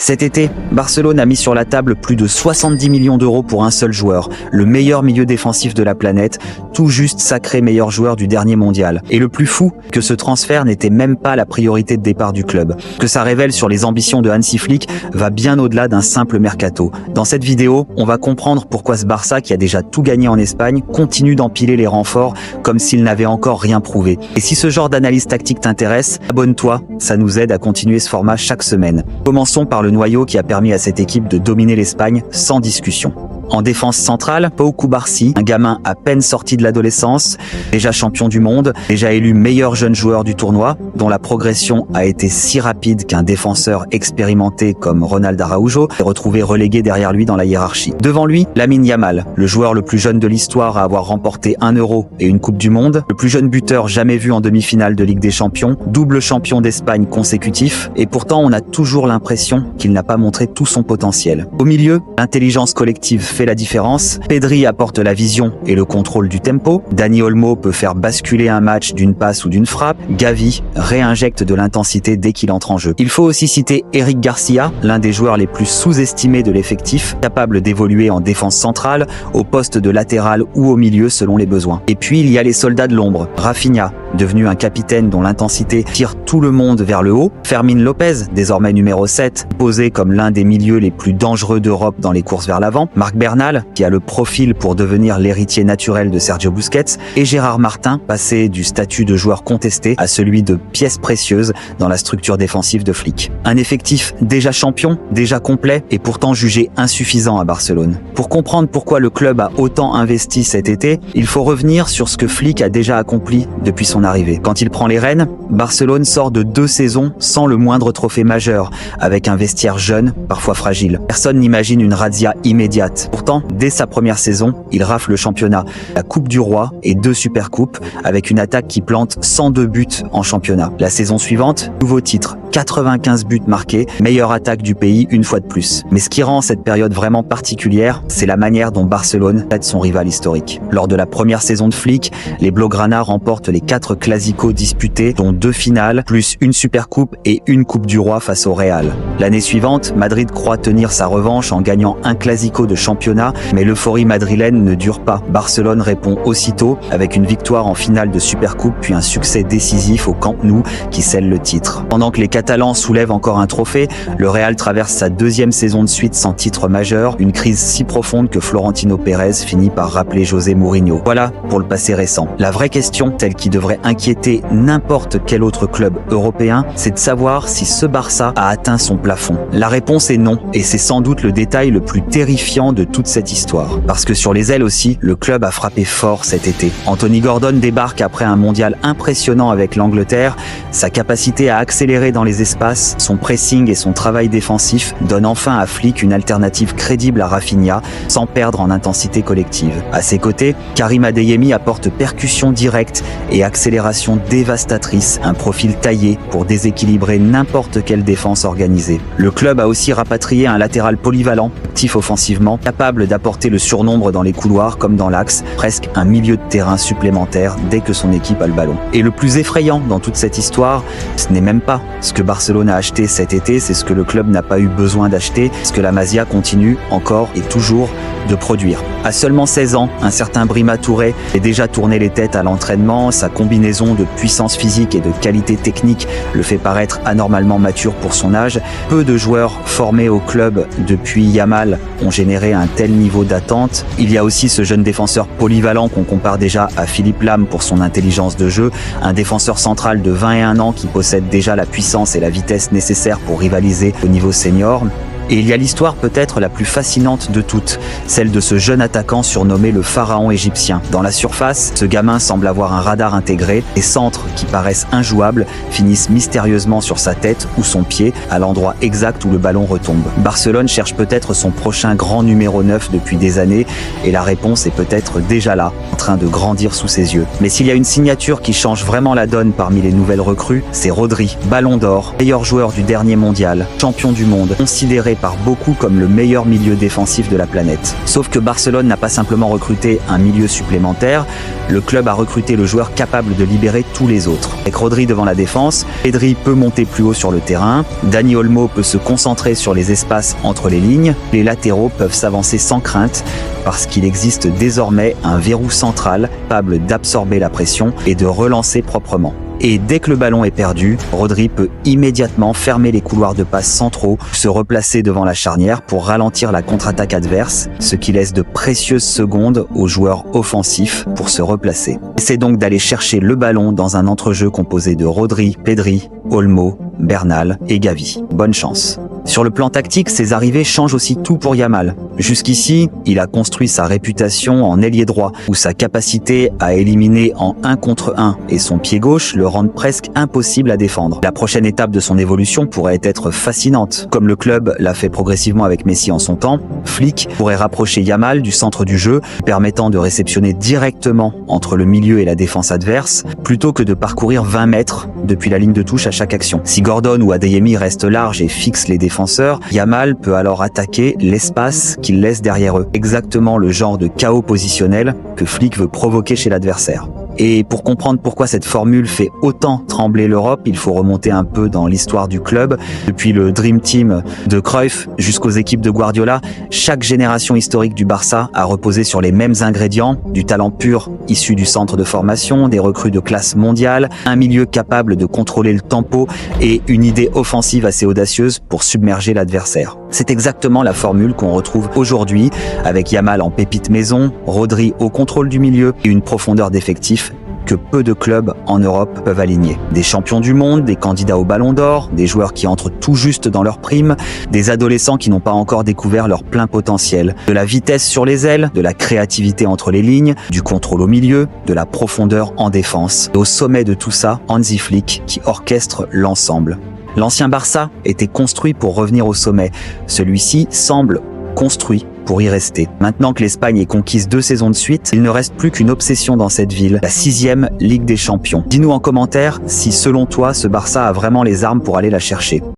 Cet été, Barcelone a mis sur la table plus de 70 millions d'euros pour un seul joueur, le meilleur milieu défensif de la planète, tout juste sacré meilleur joueur du dernier mondial. Et le plus fou, que ce transfert n'était même pas la priorité de départ du club. Ce que ça révèle sur les ambitions de Hansi Flick va bien au-delà d'un simple mercato. Dans cette vidéo, on va comprendre pourquoi ce Barça, qui a déjà tout gagné en Espagne, continue d'empiler les renforts comme s'il n'avait encore rien prouvé. Et si ce genre d'analyse tactique t'intéresse, abonne-toi, ça nous aide à continuer ce format chaque semaine. Commençons par le noyau qui a permis à cette équipe de dominer l'Espagne sans discussion. En défense centrale, Pau Cubarsí, un gamin à peine sorti de l'adolescence, déjà champion du monde, déjà élu meilleur jeune joueur du tournoi, dont la progression a été si rapide qu'un défenseur expérimenté comme Ronald Araujo s'est retrouvé relégué derrière lui dans la hiérarchie. Devant lui, Lamine Yamal, le joueur le plus jeune de l'histoire à avoir remporté un Euro et une Coupe du Monde, le plus jeune buteur jamais vu en demi-finale de Ligue des Champions, double champion d'Espagne consécutif, et pourtant on a toujours l'impression qu'il n'a pas montré tout son potentiel. Au milieu, l'intelligence collective fait la différence. Pedri apporte la vision et le contrôle du tempo. Dani Olmo peut faire basculer un match d'une passe ou d'une frappe. Gavi réinjecte de l'intensité dès qu'il entre en jeu. Il faut aussi citer Eric Garcia, l'un des joueurs les plus sous-estimés de l'effectif, capable d'évoluer en défense centrale, au poste de latéral ou au milieu selon les besoins. Et puis il y a les soldats de l'ombre. Rafinha, devenu un capitaine dont l'intensité tire tout le monde vers le haut. Fermin Lopez, désormais numéro 7, posé comme l'un des milieux les plus dangereux d'Europe dans les courses vers l'avant. Marc Bernal, qui a le profil pour devenir l'héritier naturel de Sergio Busquets. Et Gérard Martin, passé du statut de joueur contesté à celui de pièce précieuse dans la structure défensive de Flick. Un effectif déjà champion, déjà complet et pourtant jugé insuffisant à Barcelone. Pour comprendre pourquoi le club a autant investi cet été, il faut revenir sur ce que Flick a déjà accompli depuis son arrivée. Quand il prend les rênes, Barcelone sort de 2 saisons sans le moindre trophée majeur, avec un vestiaire jeune, parfois fragile. Personne n'imagine une razzia immédiate. Pourtant, dès sa première saison, il rafle le championnat, la Coupe du Roi et 2 Supercoupes, avec une attaque qui plante 102 buts en championnat. La saison suivante, nouveau titre, 95 buts marqués, meilleure attaque du pays une fois de plus. Mais ce qui rend cette période vraiment particulière, c'est la manière dont Barcelone aide son rival historique. Lors de la première saison de Flick, les Blaugrana remportent les 4 Clásicos disputés, dont 2 finales, plus une Supercoupe et une Coupe du Roi face au Real. L'année suivante, Madrid croit tenir sa revanche en gagnant un Clasico de championnat, mais l'euphorie madrilène ne dure pas. Barcelone répond aussitôt avec une victoire en finale de Supercoupe puis un succès décisif au Camp Nou qui scelle le titre. Pendant que les Catalans soulèvent encore un trophée, le Real traverse sa 2e saison de suite sans titre majeur, une crise si profonde que Florentino Pérez finit par rappeler José Mourinho. Voilà pour le passé récent. La vraie question, celle qui devrait inquiéter n'importe quel autre club européen, c'est de savoir si ce Barça a atteint son plafond. La réponse est non, et c'est sans doute le détail le plus terrifiant de toute cette histoire. Parce que sur les ailes aussi, le club a frappé fort cet été. Anthony Gordon débarque après un mondial impressionnant avec l'Angleterre. Sa capacité à accélérer dans les espaces, son pressing et son travail défensif donnent enfin à Flick une alternative crédible à Rafinha, sans perdre en intensité collective. À ses côtés, Karim Adeyemi apporte percussion directe et accélération dévastatrice, un profil taillé pour déséquilibrer n'importe quelle défense organisée. Le club a aussi rapatrié un latéral polyvalent, actif offensivement, capable d'apporter le surnombre dans les couloirs comme dans l'axe, presque un milieu de terrain supplémentaire dès que son équipe a le ballon. Et le plus effrayant dans toute cette histoire, ce n'est même pas ce que Barcelone a acheté cet été, c'est ce que le club n'a pas eu besoin d'acheter, ce que la Masia continue encore et toujours de produire. À seulement 16 ans, un certain Brima Touré est déjà tourné les têtes à l'entraînement, sa combinaison de puissance physique et de qualité technique le fait paraître anormalement mature pour son âge. Peu de joueurs formés au club depuis Yamal ont généré un tel niveau d'attente. Il y a aussi ce jeune défenseur polyvalent qu'on compare déjà à Philippe Lam pour son intelligence de jeu, un défenseur central de 21 ans qui possède déjà la puissance et la vitesse nécessaires pour rivaliser au niveau senior. Et il y a l'histoire peut-être la plus fascinante de toutes, celle de ce jeune attaquant surnommé le pharaon égyptien. Dans la surface, ce gamin semble avoir un radar intégré, les centres qui paraissent injouables finissent mystérieusement sur sa tête ou son pied, à l'endroit exact où le ballon retombe. Barcelone cherche peut-être son prochain grand numéro 9 depuis des années, et la réponse est peut-être déjà là, en train de grandir sous ses yeux. Mais s'il y a une signature qui change vraiment la donne parmi les nouvelles recrues, c'est Rodri, Ballon d'Or, meilleur joueur du dernier mondial, champion du monde, considéré par beaucoup comme le meilleur milieu défensif de la planète. Sauf que Barcelone n'a pas simplement recruté un milieu supplémentaire, le club a recruté le joueur capable de libérer tous les autres. Avec Rodri devant la défense, Pedri peut monter plus haut sur le terrain, Dani Olmo peut se concentrer sur les espaces entre les lignes, les latéraux peuvent s'avancer sans crainte parce qu'il existe désormais un verrou central capable d'absorber la pression et de relancer proprement. Et dès que le ballon est perdu, Rodri peut immédiatement fermer les couloirs de passe centraux, se replacer devant la charnière pour ralentir la contre-attaque adverse, ce qui laisse de précieuses secondes aux joueurs offensifs pour se replacer. C'est donc d'aller chercher le ballon dans un entrejeu composé de Rodri, Pedri, Olmo, Bernal et Gavi. Bonne chance. Sur le plan tactique, ses arrivées changent aussi tout pour Yamal. Jusqu'ici, il a construit sa réputation en ailier droit, où sa capacité à éliminer en 1 contre 1 et son pied gauche le rendent presque impossible à défendre. La prochaine étape de son évolution pourrait être fascinante. Comme le club l'a fait progressivement avec Messi en son temps, Flick pourrait rapprocher Yamal du centre du jeu, permettant de réceptionner directement entre le milieu et la défense adverse, plutôt que de parcourir 20 mètres depuis la ligne de touche à chaque action. Si Gordon ou Adeyemi restent larges et fixent les défenseurs, Yamal peut alors attaquer l'espace qu'il laisse derrière eux. Exactement le genre de chaos positionnel que Flick veut provoquer chez l'adversaire. Et pour comprendre pourquoi cette formule fait autant trembler l'Europe, il faut remonter un peu dans l'histoire du club. Depuis le Dream Team de Cruyff jusqu'aux équipes de Guardiola, chaque génération historique du Barça a reposé sur les mêmes ingrédients, du talent pur issu du centre de formation, des recrues de classe mondiale, un milieu capable de contrôler le tempo et une idée offensive assez audacieuse pour submerger l'adversaire. C'est exactement la formule qu'on retrouve aujourd'hui avec Yamal en pépite maison, Rodri au contrôle du milieu et une profondeur d'effectifs que peu de clubs en Europe peuvent aligner. Des champions du monde, des candidats au Ballon d'Or, des joueurs qui entrent tout juste dans leur prime, des adolescents qui n'ont pas encore découvert leur plein potentiel. De la vitesse sur les ailes, de la créativité entre les lignes, du contrôle au milieu, de la profondeur en défense. Et au sommet de tout ça, Hansi Flick qui orchestre l'ensemble. L'ancien Barça était construit pour revenir au sommet. Celui-ci semble construit pour y rester. Maintenant que l'Espagne est conquise 2 saisons de suite, il ne reste plus qu'une obsession dans cette ville, la 6e Ligue des Champions. Dis-nous en commentaire si selon toi ce Barça a vraiment les armes pour aller la chercher.